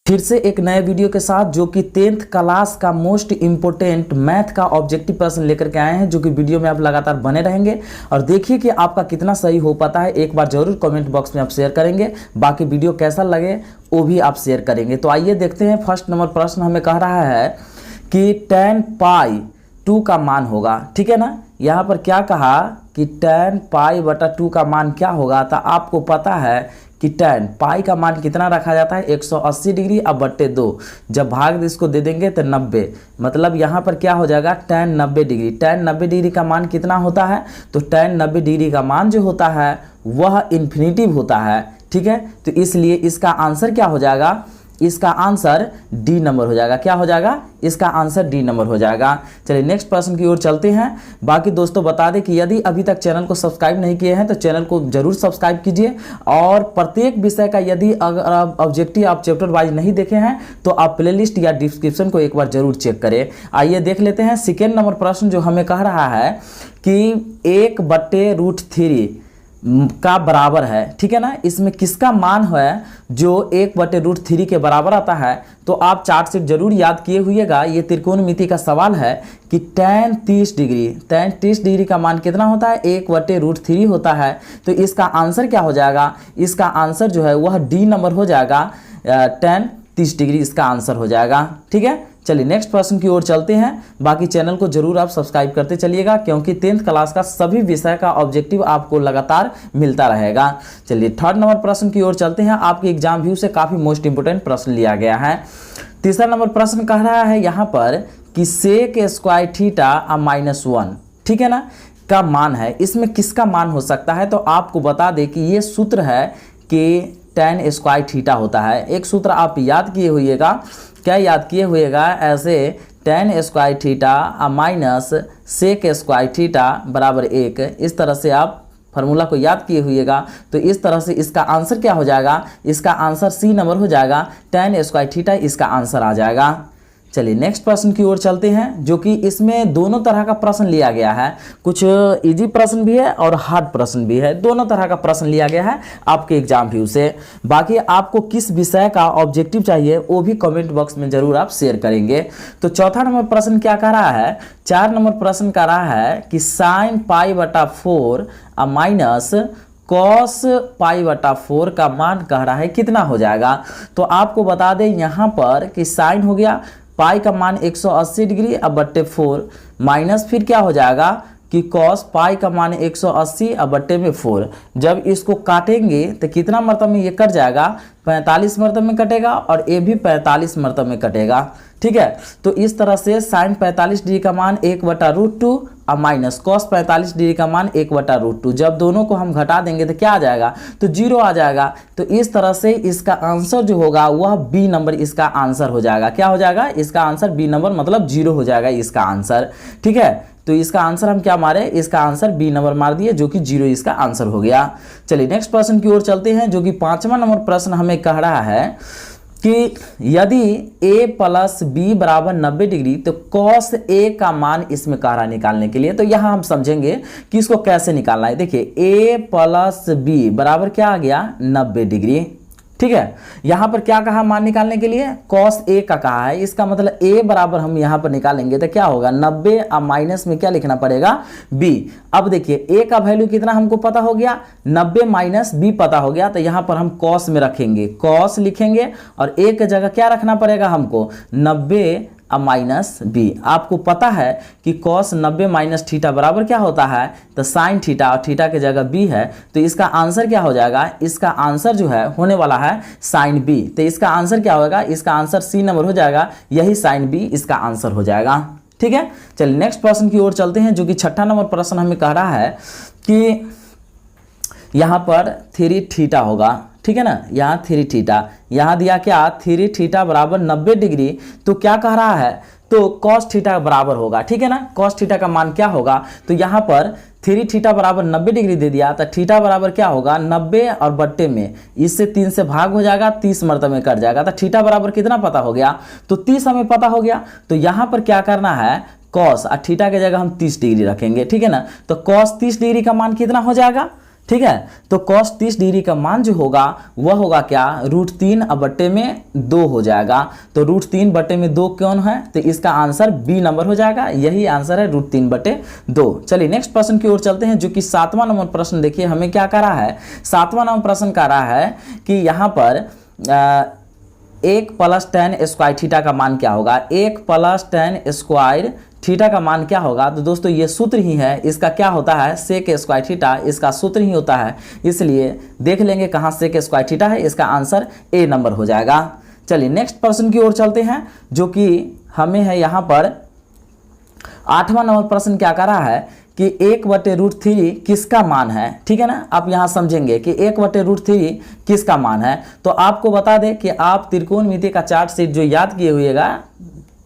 फिर से एक नए वीडियो के साथ जो कि 10th क्लास का मोस्ट इम्पोर्टेंट मैथ का ऑब्जेक्टिव प्रश्न लेकर के आए हैं, जो कि वीडियो में आप लगातार बने रहेंगे और देखिए कि आपका कितना सही हो पाता है। एक बार जरूर कमेंट बॉक्स में आप शेयर करेंगे, बाकी वीडियो कैसा लगे वो भी आप शेयर करेंगे। तो आइए देखते हैं। फर्स्ट नंबर प्रश्न हमें कह रहा है कि tan पाई 2 का मान होगा, ठीक है ना। यहाँ पर क्या कहा कि tan पाई बटा 2 का मान क्या होगा, तो आपको पता है कि tan पाई का मान कितना रखा जाता है 180 डिग्री अब बट्टे 2, जब भाग इसको दे देंगे तो 90, मतलब यहाँ पर क्या हो जाएगा tan 90 डिग्री। tan 90 डिग्री का मान कितना होता है, तो tan 90 डिग्री का मान जो होता है वह इन्फिनिटिव होता है, ठीक है। तो इसलिए इसका आंसर क्या हो जाएगा, इसका आंसर डी नंबर हो जाएगा। क्या हो जाएगा, इसका आंसर डी नंबर हो जाएगा। चलिए नेक्स्ट प्रश्न की ओर चलते हैं। बाकी दोस्तों बता दें कि यदि अभी तक चैनल को सब्सक्राइब नहीं किए हैं तो चैनल को जरूर सब्सक्राइब कीजिए, और प्रत्येक विषय का यदि अगर आप ऑब्जेक्टिव आप चैप्टर वाइज नहीं देखे हैं तो आप प्लेलिस्ट या डिस्क्रिप्शन को एक बार जरूर चेक करें। आइए देख लेते हैं। सेकेंड नंबर प्रश्न जो हमें कह रहा है कि 1/√3 का बराबर है, ठीक है ना। इसमें किसका मान है जो 1/√3 के बराबर आता है, तो आप चार्ट शीट जरूर याद किए हुएगा। ये त्रिकोणमिति का सवाल है कि tan 30 डिग्री का मान कितना होता है 1/√3 होता है। तो इसका आंसर क्या हो जाएगा, इसका आंसर जो है वह डी नंबर हो जाएगा। tan 30 डिग्री इसका आंसर हो जाएगा, ठीक है। चलिए नेक्स्ट प्रश्न की ओर चलते हैं। बाकी चैनल को जरूर आप सब्सक्राइब करते चलिएगा, क्योंकि 10th क्लास का सभी विषय का ऑब्जेक्टिव आपको लगातार मिलता रहेगा। चलिए थर्ड नंबर प्रश्न की ओर चलते हैं। आपके एग्जाम व्यू से काफ़ी मोस्ट इंपोर्टेंट प्रश्न लिया गया है। तीसरा नंबर प्रश्न कह रहा है यहाँ पर कि सेक स्क्वायर थीटा -1, ठीक है ना, का मान है। इसमें किसका मान हो सकता है, तो आपको बता दें कि ये सूत्र है कि tan स्क्वायर थीटा होता है। एक सूत्र आप याद किए हुइएगा, क्या याद किए हुएगा, ऐसे tan square theta minus sec square theta बराबर 1, इस तरह से आप फार्मूला को याद किए हुइएगा। तो इस तरह से इसका आंसर क्या हो जाएगा, इसका आंसर सी नंबर हो जाएगा। tan स्क्वायर थीटा इसका आंसर आ जाएगा। चलिए नेक्स्ट प्रश्न की ओर चलते हैं, जो कि इसमें दोनों तरह का प्रश्न लिया गया है। कुछ इजी प्रश्न भी है और हार्ड प्रश्न भी है, दोनों तरह का प्रश्न लिया गया है आपके एग्जाम व्यू से। बाकी आपको किस विषय का ऑब्जेक्टिव चाहिए वो भी कमेंट बॉक्स में जरूर आप शेयर करेंगे। तो चौथा नंबर प्रश्न क्या कह रहा है, 4 नंबर प्रश्न कह रहा है कि sin π/4 माइनस cos π/4 का मान कह रहा है कितना हो जाएगा। तो आपको बता दें यहाँ पर कि साइन हो गया, पाई का मान 180 डिग्री अब बट्टे 4, माइनस फिर क्या हो जाएगा कि cos पाई का मान 180 अब बट्टे में 4। जब इसको काटेंगे तो कितना मरतब में ये कट जाएगा, 45 मरतब में कटेगा और ये भी 45 मरतब में कटेगा, ठीक है। तो इस तरह से साइन 45 डिग्री का मान 1/√2 और माइनस cos 45 डिग्री का मान 1/√2, जब दोनों को हम घटा देंगे तो क्या आ जाएगा, तो 0 आ जाएगा। तो इस तरह से इसका आंसर जो होगा वह बी नंबर इसका आंसर हो जाएगा। क्या हो जाएगा, इसका आंसर बी नंबर, मतलब 0 हो जाएगा इसका आंसर, ठीक है। तो इसका आंसर हम क्या मारे, इसका आंसर बी नंबर मार दिए, जो कि 0 इसका आंसर हो गया। चलिए नेक्स्ट प्रश्न की ओर चलते हैं, जो कि 5वां नंबर प्रश्न हमें कह रहा है कि यदि a + b = 90 डिग्री तो cos a का मान इसमें कह रहा निकालने के लिए। तो यहाँ हम समझेंगे कि इसको कैसे निकालना है। देखिए a + b बराबर क्या आ गया 90 डिग्री, ठीक है। यहाँ पर क्या कहा मान निकालने के लिए, cos a का कहा है। इसका मतलब a बराबर हम यहाँ पर निकालेंगे तो क्या होगा 90 और माइनस में क्या लिखना पड़ेगा b। अब देखिए a का वैल्यू कितना हमको पता हो गया, 90 माइनस b पता हो गया। तो यहाँ पर हम cos में रखेंगे, cos लिखेंगे और a की जगह क्या रखना पड़ेगा हमको 90 माइनस बी। आपको पता है कि cos 90 माइनस थीटा बराबर क्या होता है, तो साइन थीटा, और थीटा की जगह बी है। तो इसका आंसर क्या हो जाएगा, इसका आंसर जो है होने वाला है साइन बी। तो इसका आंसर क्या होगा, इसका आंसर सी नंबर हो जाएगा, यही साइन बी इसका आंसर हो जाएगा, ठीक है। चलिए नेक्स्ट प्रश्न की ओर चलते हैं, जो कि 6ठा नंबर प्रश्न हमें कह रहा है कि यहाँ पर 3 थीटा होगा, ठीक है ना। यहाँ 3 थीटा, यहाँ दिया क्या 3 थीटा बराबर 90 डिग्री। तो क्या कह रहा है, तो cos थीटा बराबर होगा, ठीक है ना। cos थीटा का मान क्या होगा, तो यहाँ पर 3 थीटा बराबर 90 डिग्री दे दिया, तो थीटा बराबर क्या होगा 90 और बट्टे में इससे 3 से भाग हो जाएगा, 30 मरतबे में कट जाएगा। तो थीटा बराबर कितना पता हो गया, तो 30 हमें पता हो गया। तो यहाँ पर क्या करना है, cos और थीटा की जगह हम 30 डिग्री रखेंगे, ठीक है ना। तो cos 30 डिग्री का मान कितना हो जाएगा, ठीक है। तो cos 30 डिग्री का मान जो होगा वह होगा क्या, √3 अब बट्टे में 2 हो जाएगा। तो √3 बट्टे में 2 कौन है, तो इसका आंसर बी नंबर हो जाएगा, यही आंसर है √3 बट्टे 2। चलिए नेक्स्ट प्रश्न की ओर चलते हैं, जो कि 7वां नंबर प्रश्न। देखिए हमें क्या कह रहा है, 7वां नंबर प्रश्न कह रहा है कि यहाँ पर 1 + tan स्क्वायर थीटा का मान क्या होगा। 1 + tan स्क्वायर थीटा का मान क्या होगा। तो दोस्तों ये सूत्र ही है, इसका क्या होता है, सेक स्क्वायर थीटा, इसका सूत्र ही होता है। इसलिए देख लेंगे कहाँ सेक स्क्वायर थीटा है, इसका आंसर ए नंबर हो जाएगा। चलिए नेक्स्ट प्रश्न की ओर चलते हैं, जो कि हमें है यहाँ पर 8वां नंबर प्रश्न क्या कर रहा है कि 1/√3 किसका मान है। ठीक है ना, आप यहाँ समझेंगे कि 1/√3 किसका मान है। तो आपको बता दें कि आप त्रिकोणमिति का चार्ट शीट जो याद किए हुएगा,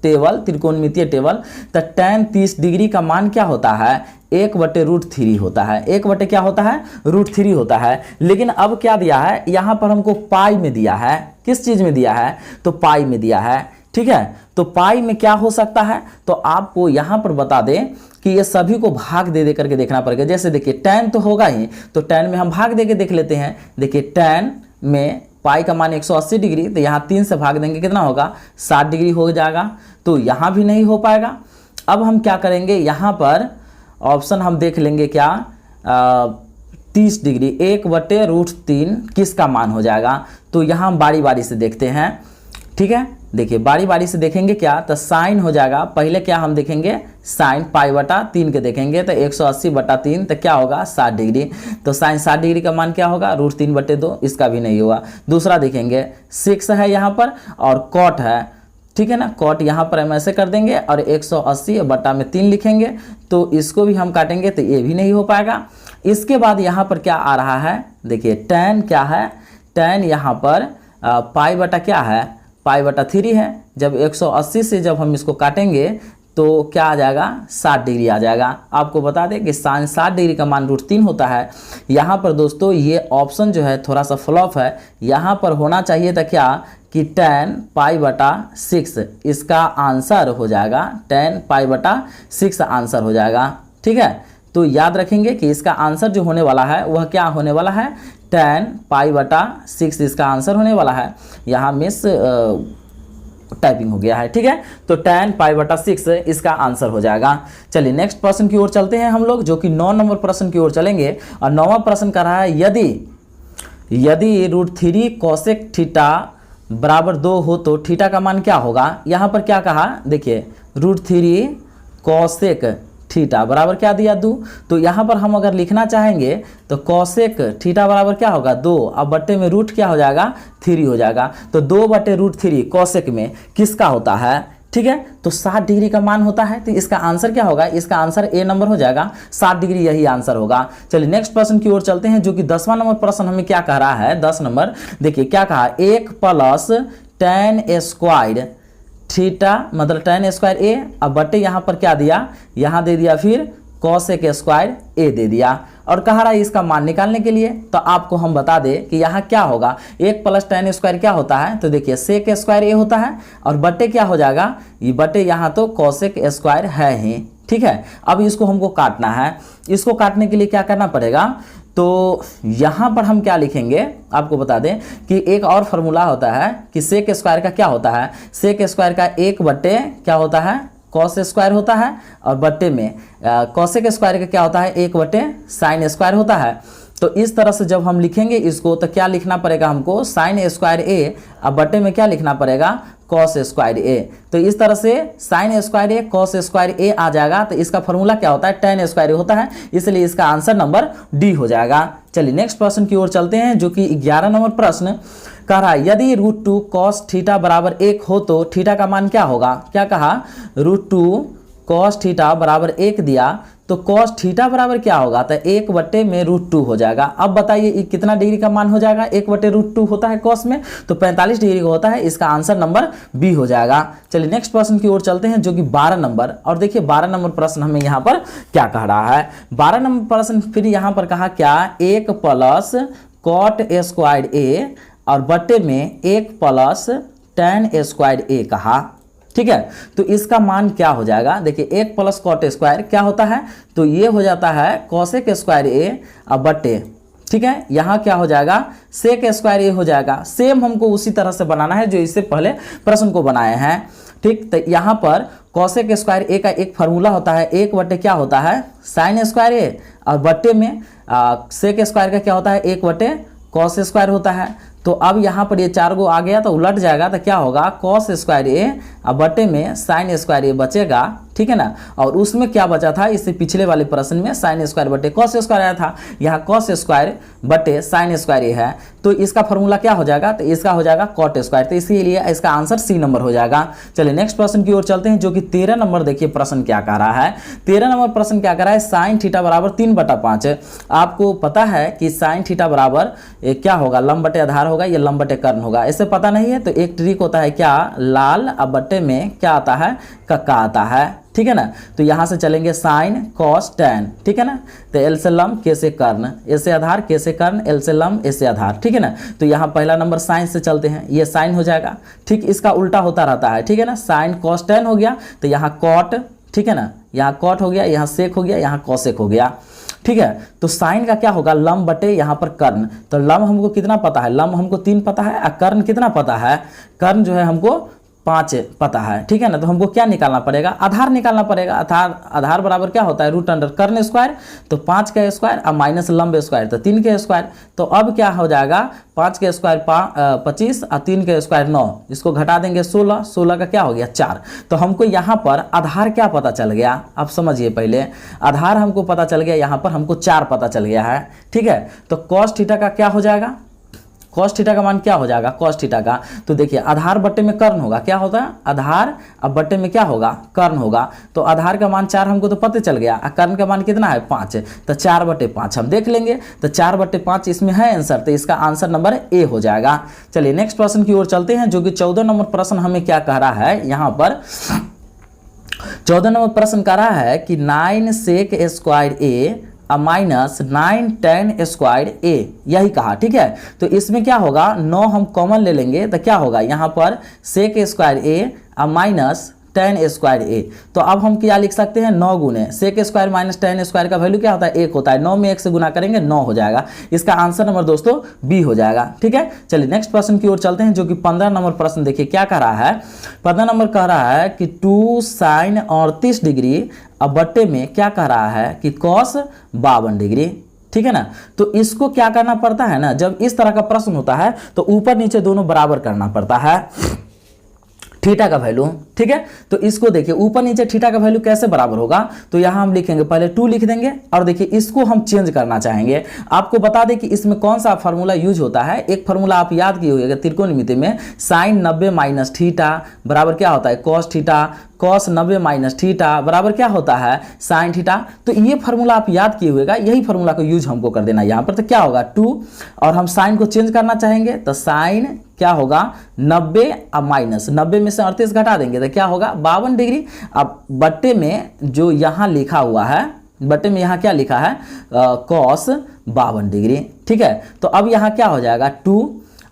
टेबल, त्रिकोणमितीय टेबल, तो tan 30 डिग्री का मान क्या होता है, 1/√3 होता है। 1 क्या होता है, √3 होता है। लेकिन अब क्या दिया है, यहाँ पर हमको पाई में दिया है। किस चीज़ में दिया है, तो पाई में दिया है। ठीक है, तो पाई में क्या हो सकता है, तो आपको यहाँ पर बता दें कि ये सभी को भाग दे करके देखना पड़ेगा। जैसे देखिए tan तो होगा ही, तो tan में हम भाग दे के देख लेते हैं। देखिए tan में पाई का मान 180 डिग्री, तो यहाँ 3 से भाग देंगे कितना होगा, 60 डिग्री हो जाएगा। तो यहाँ भी नहीं हो पाएगा। अब हम क्या करेंगे, यहाँ पर ऑप्शन हम देख लेंगे क्या, 30 डिग्री, 1/√3 किसका मान हो जाएगा। तो यहाँ हम बारी बारी से देखते हैं। ठीक है, देखिए बारी बारी से देखेंगे क्या, तो साइन हो जाएगा। पहले क्या हम देखेंगे, साइन π/3 के देखेंगे, तो 180/3, तो क्या होगा 60 डिग्री। तो साइन 60 डिग्री का मान क्या होगा, √3/2, इसका भी नहीं होगा। दूसरा देखेंगे 6 है यहाँ पर, और कॉट है। ठीक है ना, कॉट यहाँ पर हम ऐसे कर देंगे और 180/3 लिखेंगे, तो इसको भी हम काटेंगे, तो ये भी नहीं हो पाएगा। इसके बाद यहाँ पर क्या आ रहा है, देखिए tan क्या है, tan यहाँ पर π/, क्या है, π/3 है। जब 180 से जब हम इसको काटेंगे तो क्या आ जाएगा, 60 डिग्री आ जाएगा। आपको बता दें कि साइन 60 डिग्री का मान √3 होता है। यहाँ पर दोस्तों ये ऑप्शन जो है थोड़ा सा फ्लॉप है। यहाँ पर होना चाहिए था क्या, कि tan π/6 इसका आंसर हो जाएगा, tan π/6 आंसर हो जाएगा। ठीक है, तो याद रखेंगे कि इसका आंसर जो होने वाला है वह क्या होने वाला है, tan π/6 इसका आंसर होने वाला है। यहाँ मिस टाइपिंग हो गया है। ठीक है, तो tan π/6 इसका आंसर हो जाएगा। चलिए नेक्स्ट प्रश्न की ओर चलते हैं हम लोग, जो कि 9 नंबर प्रश्न की ओर चलेंगे। और 9वां प्रश्न कर रहा है, यदि √3 कोसेक थीटा बराबर 2 हो तो थीटा का मान क्या होगा। यहाँ पर क्या कहा, देखिए √3 कोसेक थीटा बराबर क्या दिया, 2। तो यहाँ पर हम अगर लिखना चाहेंगे तो कोसेक थीटा बराबर क्या होगा, 2, अब बट्टे में रूट क्या हो जाएगा, 3 हो जाएगा। तो 2/√3 कोसेक में किसका होता है। ठीक है, तो 60 डिग्री का मान होता है। तो इसका आंसर क्या होगा, इसका आंसर ए नंबर हो जाएगा, 60 डिग्री यही आंसर होगा। चलिए नेक्स्ट प्रश्न की ओर चलते हैं, जो कि 10वां नंबर प्रश्न हमें क्या कह रहा है, 10 नंबर। देखिए क्या कहा, 1 + tan स्क्वायर थीटा, मतलब tan स्क्वायर ए, अब बटे यहाँ पर क्या दिया, यहाँ दे दिया फिर कोसेक स्क्वायर ए दे दिया, और कहा रहा है इसका मान निकालने के लिए। तो आपको हम बता दें कि यहाँ क्या होगा, 1 + tan स्क्वायर क्या होता है, तो देखिए सेक स्क्वायर ए होता है, और बटे क्या हो जाएगा, ये बटे यहाँ तो कोसेक स्क्वायर है ही। ठीक है, अब इसको हमको काटना है। इसको काटने के लिए क्या करना पड़ेगा, तो यहाँ पर हम क्या लिखेंगे, आपको बता दें कि एक और फार्मूला होता है कि सेक स्क्वायर का क्या होता है, सेक स्क्वायर का 1 क्या होता है, कॉस स्क्वायर होता है, और बट्टे में कोसेक स्क्वायर का क्या होता है, 1/sin स्क्वायर होता है। तो इस तरह से जब हम लिखेंगे इसको, तो क्या लिखना पड़ेगा हमको, sin स्क्वायर ए, अब बट्टे में क्या लिखना पड़ेगा, कॉस स्क्वायर ए। तो इस तरह से sin स्क्वायर ए कॉस स्क्वायर ए आ जाएगा। तो इसका फॉर्मूला क्या होता है, tan स्क्वायर ए होता है, इसलिए इसका आंसर नंबर डी हो जाएगा। चलिए नेक्स्ट प्रश्न की ओर चलते हैं, जो कि 11 नंबर प्रश्न कह रहा है, यदि √2 cos थीटा बराबर 1 हो तो थीटा का मान क्या होगा। क्या कहा, √2 cos थीटा बराबर 1 दिया, तो cos थीटा बराबर क्या होगा, तो 1/√2 हो जाएगा। अब बताइए कितना डिग्री का मान हो जाएगा, 1/√2 होता है cos में, तो 45 डिग्री का होता है। इसका आंसर नंबर बी हो जाएगा। चलिए नेक्स्ट प्रश्न की ओर चलते हैं, जो कि 12 नंबर। और देखिए 12 नंबर प्रश्न हमें यहाँ पर क्या कह रहा है, 12 नंबर प्रश्न फिर यहाँ पर कहा क्या, 1 + cot स्क्वायर ए, और बट्टे में 1 + tan स्क्वायर ए कहा। ठीक है, तो इसका मान क्या हो जाएगा, देखिए 1 + cot स्क्वायर क्या होता है, तो ये हो जाता है कोसेक स्क्वायर ए, अब बट्टे ठीक है, यहाँ क्या हो जाएगा सेक स्क्वायर ए हो जाएगा। सेम हमको उसी तरह से बनाना है जो इससे पहले प्रश्न को बनाए हैं। ठीक, तो यहाँ पर कॉसेक स्क्वायर ए का एक फार्मूला होता है, एक बटे क्या होता है साइन स्क्वायर ए, और बटे में सेक स्क्वायर का क्या होता है एक बटे कॉस स्क्वायर होता है। तो अब यहाँ पर ये 4 गो आ गया तो उलट जाएगा, तो क्या होगा कॉस स्क्वायर ए और बटे में साइन स्क्वायर ए बचेगा। ठीक है ना, और उसमें क्या बचा था इससे पिछले वाले प्रश्न में साइन स्क्वायर बटे कॉस स्क्वायर आया था, यहाँ कॉस स्क्वायर बटे साइन स्क्वायर ए है, तो इसका फॉर्मूला क्या हो जाएगा, तो इसका हो जाएगा कॉट स्क्वायर, तो इसीलिए इसका आंसर सी नंबर हो जाएगा। चलिए नेक्स्ट प्रश्न की ओर चलते हैं, जो कि 13 नंबर देखिए प्रश्न क्या कह रहा है। 13 नंबर प्रश्न क्या कह रहा है, साइन थीटा बराबर 3/5। आपको पता है कि साइन थीटा बराबर क्या होगा, लंब बटे आधार होगा, ये लंब बटे कर्ण होगा। ऐसे पता नहीं है तो एक ट्रिक होता है क्या, लाल अब बटे में क्या आता है कक्का आता है। ठीक है ना, तो यहाँ से चलेंगे साइन कॉस टेन, ठीक है ना, तो एल से लंब के से कर्ण, ए से आधार के से कर्ण, एल से लंब ए से आधार। ठीक है ना, तो यहाँ पहला नंबर साइन से चलते हैं, ये साइन हो जाएगा। ठीक, इसका उल्टा होता रहता है। ठीक है ना, साइन कॉस टेन हो गया तो यहाँ कॉट, ठीक है ना, यहाँ कॉट हो गया, यहाँ सेक हो गया, यहाँ कॉसेक हो गया। ठीक है, तो साइन का क्या होगा लंब बटे यहाँ पर कर्ण, तो लंब हमको कितना पता है, लंब हमको 3 पता है, और कर्ण कितना पता है, कर्ण जो है हमको 5 पता है। ठीक है ना, तो हमको क्या निकालना पड़ेगा, आधार निकालना पड़ेगा। आधार बराबर क्या होता है रूट अंडर कर्ण स्क्वायर, तो 5 का स्क्वायर और माइनस लंब स्क्वायर तो 3 के स्क्वायर। तो अब क्या हो जाएगा 5 के स्क्वायर 25 और 3 के स्क्वायर 9, इसको घटा देंगे 16, 16 का क्या हो गया 4। तो हमको यहाँ पर आधार क्या पता चल गया, आप समझिए पहले, आधार हमको पता चल गया, यहाँ पर हमको 4 पता चल गया है। ठीक है, तो कॉस थीटा का क्या हो जाएगा, कॉस थीटा का मान क्या हो जाएगा, कॉस थीटा का, तो देखिए आधार बट्टे में कर्ण होगा, क्या होता है आधार, अब बट्टे में क्या होगा कर्ण होगा। तो आधार का मान 4 हमको तो पता चल गया, और कर्ण का मान कितना है 5, तो 4/5 हम देख लेंगे, तो 4/5 इसमें है आंसर, तो इसका आंसर नंबर ए हो जाएगा। चलिए नेक्स्ट प्रश्न की ओर चलते हैं, जो कि 14 नंबर प्रश्न हमें क्या कह रहा है, यहाँ पर 14 नंबर प्रश्न कह रहा है कि 9 सेक square A minus 9 tan square ए, यही कहा। ठीक है, तो इसमें क्या होगा 9 हम कॉमन ले लेंगे, तो क्या होगा यहाँ पर sec square A minus tan square A. तो अब हम क्या लिख सकते हैं 9 गुने sec square minus tan square का वैल्यू क्या होता है 1 होता है, 9 में 1 से गुना करेंगे 9 हो जाएगा, इसका आंसर नंबर दोस्तों बी हो जाएगा। ठीक है, चलिए नेक्स्ट प्रश्न की ओर चलते हैं, जो कि 15 नंबर प्रश्न देखिए क्या कह रहा है। 15 नंबर कह रहा है कि 2 sin 38 डिग्री, अब बट्टे में क्या कह रहा है कि cos 52 डिग्री। ठीक है ना, तो इसको क्या करना पड़ता है ना, जब इस तरह का प्रश्न होता है तो ऊपर नीचे दोनों बराबर करना पड़ता है थीटा का वैल्यू। ठीक है, तो इसको देखिए ऊपर नीचे थीटा का वैल्यू कैसे बराबर होगा, तो यहाँ हम लिखेंगे पहले 2 लिख देंगे, और देखिए इसको हम चेंज करना चाहेंगे। आपको बता दें कि इसमें कौन सा फार्मूला यूज होता है, एक फार्मूला आप याद किए होंगे त्रिकोणमिति में, साइन 90 माइनस थीटा बराबर क्या होता है cos theta, cos 90 minus theta बराबर क्या होता है साइन थीटा। तो ये फार्मूला आप याद किए हुएगा, यही फार्मूला का यूज हमको कर देना यहाँ पर। तो क्या होगा 2, और हम साइन को चेंज करना चाहेंगे तो साइन क्या होगा 90 अब माइनस 90 में से 38 घटा देंगे तो क्या होगा 52 डिग्री। अब बट्टे में जो यहाँ लिखा हुआ है, बट्टे में यहाँ क्या लिखा है कॉस 52 डिग्री। ठीक है, तो अब यहाँ क्या हो जाएगा 2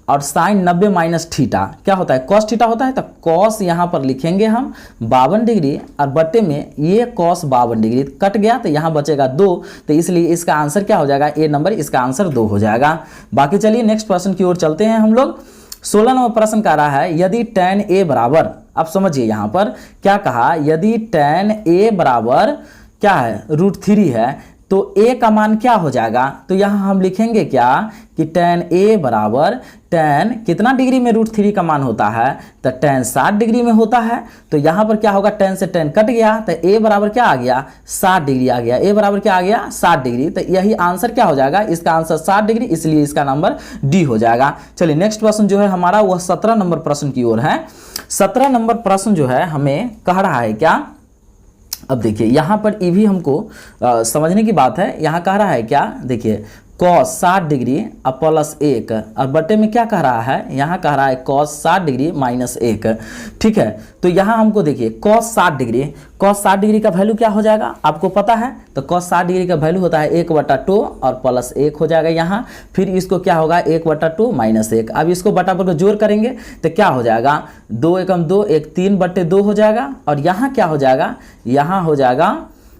और साइन 90 माइनस थीटा क्या होता है कॉस थीटा होता है, तो कॉस यहाँ पर लिखेंगे हम 52 डिग्री, और बट्टे में ये कॉस 52 डिग्री कट गया तो यहाँ बचेगा 2, तो इसलिए इसका आंसर क्या हो जाएगा ए नंबर, इसका आंसर 2 हो जाएगा। बाकी चलिए नेक्स्ट प्रश्न की ओर चलते हैं हम लोग। 16 नंबर प्रश्न कह रहा है यदि tan a बराबर, अब समझिए यहाँ पर क्या कहा, यदि tan a बराबर क्या है √3 है तो a का मान क्या हो जाएगा, तो यहाँ हम लिखेंगे क्या कि tan a बराबर tan कितना डिग्री में √3 का मान होता है, तो tan 60 डिग्री में होता है। तो यहाँ पर क्या होगा tan से tan कट गया तो a बराबर क्या आ गया 60 डिग्री आ गया, a बराबर क्या आ गया 60 डिग्री। तो यही आंसर क्या हो जाएगा, इसका आंसर 60 डिग्री, इसलिए इसका नंबर डी हो जाएगा। चलिए नेक्स्ट प्रश्न जो है हमारा वह 17 नंबर प्रश्न की ओर है। 17 नंबर प्रश्न जो है हमें कह रहा है क्या, अब देखिए यहाँ पर ये भी हमको समझने की बात है। यहाँ कह रहा है क्या, देखिए कॉस 60 डिग्री अब प्लस 1, और बटे में क्या कह रहा है, यहाँ कह रहा है कॉस 60 डिग्री माइनस 1। ठीक है, तो यहाँ हमको देखिए कॉस 60 डिग्री, कॉस 60 डिग्री का वैल्यू क्या हो जाएगा आपको पता है, तो कॉस 60 डिग्री का वैल्यू होता है 1/2 और प्लस 1 हो जाएगा यहाँ, फिर इसको क्या होगा 1/2 माइनस 1। अब इसको बटा पर जोड़ करेंगे तो क्या हो जाएगा 2 एकम 2 1 3/2 हो जाएगा, और यहाँ क्या हो जाएगा, यहाँ हो जाएगा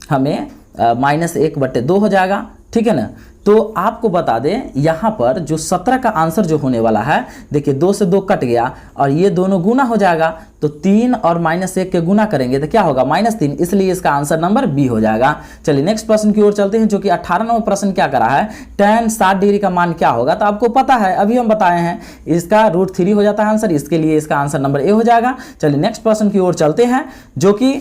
हमें -1/2 हो जाएगा। ठीक है ना, तो आपको बता दें यहाँ पर जो 17 का आंसर जो होने वाला है, देखिए 2 से 2 कट गया और ये दोनों गुना हो जाएगा, तो 3 और -1 के गुना करेंगे तो क्या होगा -3, इसलिए इसका आंसर नंबर बी हो जाएगा। चलिए नेक्स्ट प्रश्न की ओर चलते हैं, जो कि 18 नंबर प्रश्न क्या करा है, tan 60 डिग्री का मान क्या होगा। तो आपको पता है, अभी हम बताए हैं, इसका √3 हो जाता है आंसर, इसके लिए इसका आंसर नंबर ए हो जाएगा। चलिए नेक्स्ट प्रश्न की ओर चलते हैं, जो कि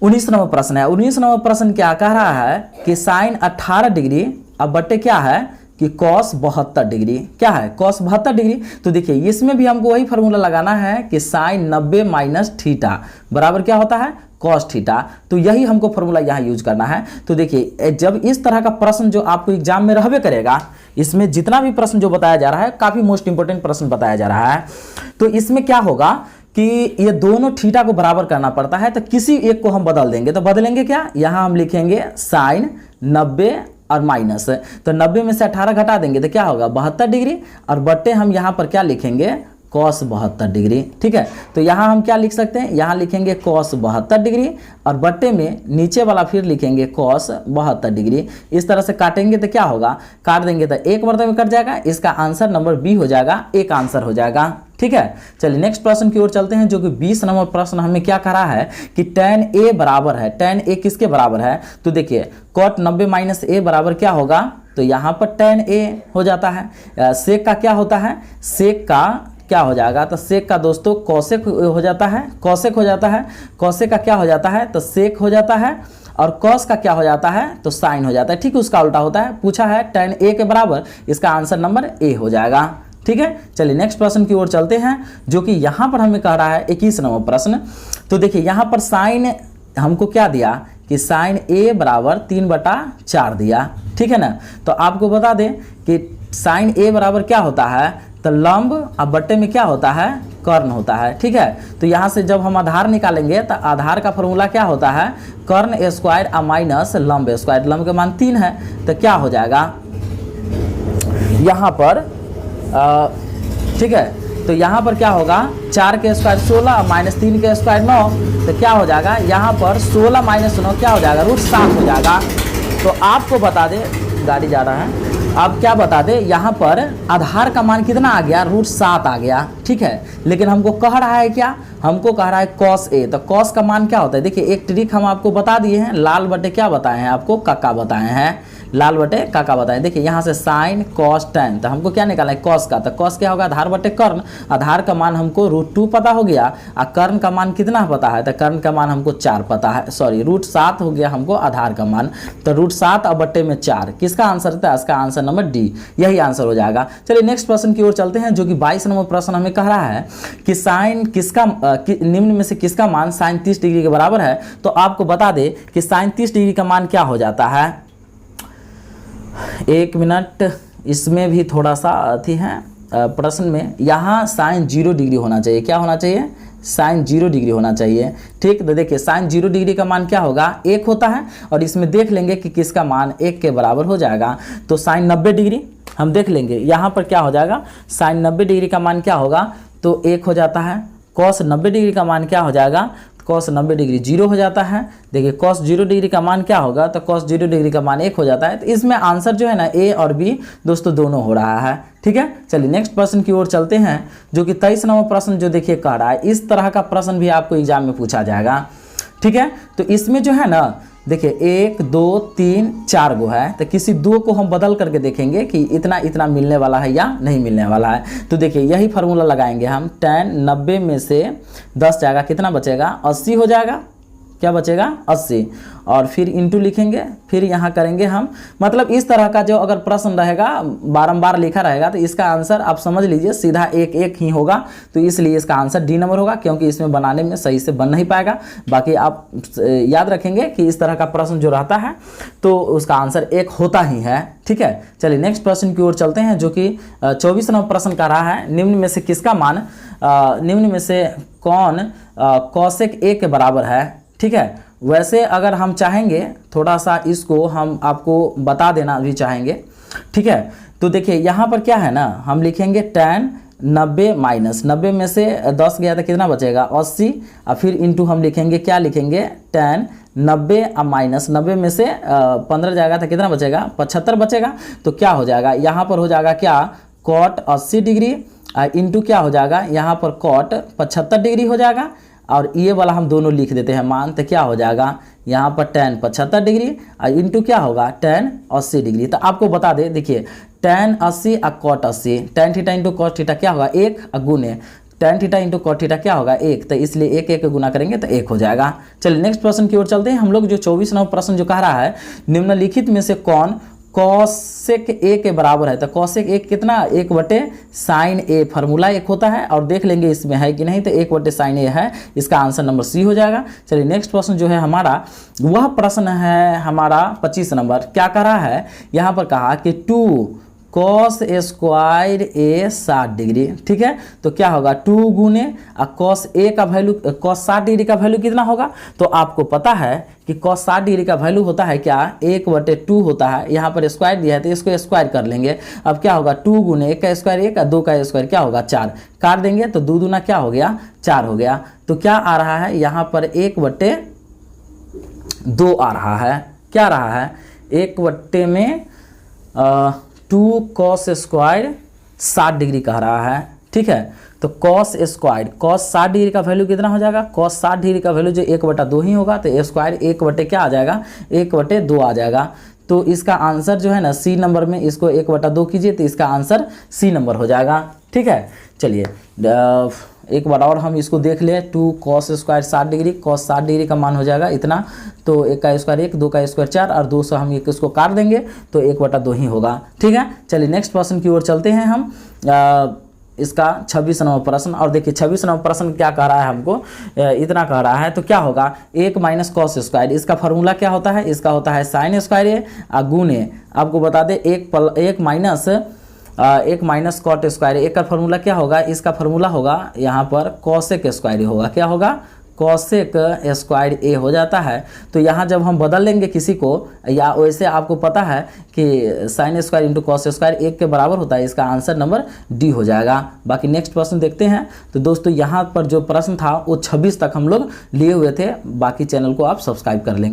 19 नंबर प्रश्न है। 19 नंबर प्रश्न क्या कह रहा है कि साइन 18 डिग्री अब बट्टे क्या है कि कॉस 72 डिग्री, क्या है कॉस 72 डिग्री। तो देखिए इसमें भी हमको वही फार्मूला लगाना है कि साइन 90 माइनस थीटा बराबर क्या होता है कॉस थीटा। तो यही हमको फार्मूला यहाँ यूज करना है। तो देखिए जब इस तरह का प्रश्न जो आपको एग्जाम में रहबे करेगा, इसमें जितना भी प्रश्न जो बताया जा रहा है काफी मोस्ट इंपोर्टेंट प्रश्न बताया जा रहा है, तो इसमें क्या होगा कि ये दोनों थीटा को बराबर करना पड़ता है, तो किसी एक को हम बदल देंगे। तो बदलेंगे क्या, यहाँ हम लिखेंगे साइन 90 और माइनस, तो 90 में से 18 घटा देंगे तो क्या होगा 72 डिग्री, और बट्टे हम यहाँ पर क्या लिखेंगे कॉस 72 डिग्री। ठीक है, तो यहाँ हम क्या लिख सकते हैं, यहाँ लिखेंगे कॉस 72 डिग्री और बट्टे में नीचे वाला फिर लिखेंगे कॉस 72 डिग्री। इस तरह से काटेंगे तो क्या होगा, काट देंगे तो एक बर्तन में कट जाएगा, इसका आंसर नंबर बी हो जाएगा, एक आंसर हो जाएगा। ठीक है, चलिए नेक्स्ट प्रश्न की ओर चलते हैं, जो कि 20 नंबर प्रश्न हमें क्या करा है कि tan a बराबर है, tan a किसके बराबर है। तो देखिए cot 90 माइनस a बराबर क्या होगा, तो यहाँ पर tan a हो जाता है। सेक का क्या होता है, सेक का क्या हो जाएगा, तो सेक का दोस्तों कौसेक हो जाता है, कौसेक हो जाता है, कौसेक का क्या हो जाता है तो सेक हो जाता है, और कॉस का क्या हो जाता है तो साइन हो जाता है। ठीक, उसका उल्टा होता है, पूछा है tan a के बराबर, इसका आंसर नंबर ए हो जाएगा। ठीक है, चलिए नेक्स्ट प्रश्न की ओर चलते हैं, जो कि यहाँ पर हमें कह रहा है 21 नंबर प्रश्न। तो देखिए यहाँ पर साइन हमको क्या दिया कि साइन a बराबर 3/4 दिया। ठीक है ना, तो आपको बता दें कि साइन a बराबर क्या होता है तो लंब, अब बट्टे में क्या होता है कर्ण होता है। ठीक है, तो यहाँ से जब हम आधार निकालेंगे तो आधार का फॉर्मूला क्या होता है कर्ण स्क्वायर और माइनस लंब स्क्वायर, लंब का मान 3 है, तो क्या हो जाएगा यहाँ पर ठीक है, तो यहाँ पर क्या होगा 4 के स्क्वायर 16 माइनस 3 के स्क्वायर 9, तो क्या हो जाएगा यहाँ पर 16 माइनस 9 क्या हो जाएगा √7 हो जाएगा। तो आपको बता दें, गाड़ी जा रहा है, आप क्या बता दें यहाँ पर आधार का मान कितना आ गया √7 आ गया। ठीक है, लेकिन हमको कह रहा है क्या, हमको कह रहा है कॉस a, तो कॉस का मान क्या होता है, देखिए एक ट्रिक हम आपको बता दिए हैं, लाल बटे क्या बताए हैं आपको काका बताए हैं, लाल बटे काका बताएं। देखिए यहाँ से साइन कॉस tan, तो हमको क्या निकालना है कॉस का, तो कॉस क्या होगा आधार बटे कर्ण, आधार का मान हमको √2 पता हो गया, और कर्ण का मान कितना पता है तो कर्ण का मान हमको 4 पता है, सॉरी √7 हो गया हमको आधार का मान, तो √7 और बट्टे में 4, किसका आंसर था, इसका आंसर नंबर डी, यही आंसर हो जाएगा। चलिए नेक्स्ट प्रश्न की ओर चलते हैं, जो कि 22 नंबर प्रश्न हमें कह रहा है कि साइन किसका निम्न में से किसका मान साइन 30 डिग्री के बराबर है। तो आपको बता दे कि साइन 30 डिग्री का मान क्या हो जाता है, एक मिनट, इसमें भी थोड़ा सा अथी है प्रश्न में, यहाँ साइन 0 डिग्री होना चाहिए, क्या होना चाहिए साइन 0 डिग्री होना चाहिए। ठीक, तो देखिए साइन 0 डिग्री का मान क्या होगा 1 होता है, और इसमें देख लेंगे कि किसका मान 1 के बराबर हो जाएगा। तो साइन 90 डिग्री हम देख लेंगे, यहाँ पर क्या हो जाएगा साइन 90 डिग्री का मान क्या होगा तो 1 हो जाता है, कॉस 90 डिग्री का मान क्या हो जाएगा कॉस 90 डिग्री 0 हो जाता है। देखिए कॉस 0 डिग्री का मान क्या होगा तो कॉस 0 डिग्री का मान 1 हो जाता है। तो इसमें आंसर जो है ना ए और बी दोस्तों दोनों हो रहा है। ठीक है, चलिए नेक्स्ट प्रश्न की ओर चलते हैं, जो कि 23 नंबर प्रश्न जो देखिए कह रहा है, इस तरह का प्रश्न भी आपको एग्जाम में पूछा जाएगा। ठीक है, तो इसमें जो है ना देखिए 1 2 3 4 गो है, तो किसी 2 को हम बदल करके देखेंगे कि इतना इतना मिलने वाला है या नहीं मिलने वाला है। तो देखिए यही फार्मूला लगाएंगे हम, tan 90 में से 10 जाएगा, कितना बचेगा 80 हो जाएगा, क्या बचेगा 80, और फिर इंटू लिखेंगे, फिर यहाँ करेंगे हम, मतलब इस तरह का जो अगर प्रश्न रहेगा बारंबार लिखा रहेगा तो इसका आंसर आप समझ लीजिए सीधा 1 1 ही होगा। तो इसलिए इसका आंसर डी नंबर होगा, क्योंकि इसमें बनाने में सही से बन नहीं पाएगा। बाकी आप याद रखेंगे कि इस तरह का प्रश्न जो रहता है तो उसका आंसर 1 होता ही है। ठीक है, चलिए नेक्स्ट प्रश्न की ओर चलते हैं, जो कि 24 नंबर प्रश्न का रहा है, निम्न में से किसका मान निम्न में से कौन कौशिक a के बराबर है। ठीक है, वैसे अगर हम चाहेंगे थोड़ा सा इसको हम आपको बता देना भी चाहेंगे। ठीक है, तो देखिए यहाँ पर क्या है ना, हम लिखेंगे tan 90 माइनस 90 में से 10 गया तो कितना बचेगा 80, और फिर इंटू हम लिखेंगे, क्या लिखेंगे, tan 90 और माइनस 90 में से 15 जाएगा तो कितना बचेगा 75 बचेगा। तो क्या हो जाएगा यहाँ पर हो जाएगा क्या cot 80 डिग्री इंटू क्या हो जाएगा यहाँ पर cot 75 डिग्री हो जाएगा, और ये वाला हम दोनों लिख देते हैं मान, तो क्या हो जाएगा यहाँ पर tan 75 डिग्री और इंटू क्या होगा tan 80 डिग्री। तो आपको बता दें, देखिए tan 80 और cot 80, tan theta into cos theta क्या होगा 1 और गुने tan theta into cot theta क्या होगा 1, तो इसलिए 1 गुना करेंगे तो 1 हो जाएगा। चलिए नेक्स्ट प्रश्न की ओर चलते हैं हम लोग। जो 24 नंबर प्रश्न जो कह रहा है निम्नलिखित में से कौन कॉसेक ए के बराबर है, तो कॉसेक ए कितना 1/sin a, फार्मूला एक होता है और देख लेंगे इसमें है कि नहीं, तो 1/sin a है, इसका आंसर नंबर सी हो जाएगा। चलिए नेक्स्ट प्रश्न जो है हमारा वह प्रश्न है हमारा 25 नंबर। क्या कह रहा है यहाँ पर कहा कि 2 cos स्क्वायर a 60 डिग्री, ठीक है, तो क्या होगा 2 गुने cos a का वैल्यू, cos 60 डिग्री का वैल्यू कितना होगा, तो आपको पता है कि cos 60 डिग्री का वैल्यू होता है क्या 1/2 होता है, यहाँ पर स्क्वायर दिया है तो इसको स्क्वायर कर लेंगे। अब क्या होगा 2 गुने 1 का स्क्वायर 1 और 2 का स्क्वायर क्या होगा 4, काट देंगे तो 2 दूना क्या हो गया 4 हो गया। तो क्या आ रहा है यहाँ पर 1/2 आ रहा है, क्या रहा है 1 में 2 cos स्क्वायर 60 डिग्री कह रहा है, ठीक है। तो cos स्क्वायर cos 60 डिग्री का वैल्यू कितना हो जाएगा, cos 60 डिग्री का वैल्यू जो 1/2 ही होगा, तो स्क्वायर 1 क्या आ जाएगा 1/2 आ जाएगा। तो इसका आंसर जो है ना सी नंबर में, इसको 1/2 कीजिए तो इसका आंसर सी नंबर हो जाएगा, ठीक है। चलिए एक बार और हम इसको देख ले, 2 cos square 60 degree, cos 60 degree का मान हो जाएगा इतना, तो 1 का स्क्वायर 1, 2 का स्क्वायर 4 और 2 से हम इसको काट देंगे तो 1/2 ही होगा, ठीक है। चलिए नेक्स्ट प्रश्न की ओर चलते हैं हम। इसका 26 नंबर प्रश्न, और देखिए 26 नंबर प्रश्न क्या कह रहा है हमको, इतना कह रहा है, तो क्या होगा 1 माइनस cos स्क्वायर, इसका फार्मूला क्या होता है, इसका होता है sin स्क्वायर a गुने, आपको बता दें 1 माइनस cot स्क्वायर, एक का फार्मूला क्या होगा, इसका फार्मूला होगा यहाँ पर cosec स्क्वायर होगा, क्या होगा cosec स्क्वायर a हो जाता है। तो यहाँ जब हम बदल लेंगे किसी को, या वैसे आपको पता है कि sin square into cos square 1 के बराबर होता है, इसका आंसर नंबर डी हो जाएगा। बाकी नेक्स्ट प्रश्न देखते हैं। तो दोस्तों यहाँ पर जो प्रश्न था वो 26 तक हम लोग लिए हुए थे, बाकी चैनल को आप सब्सक्राइब कर लेंगे।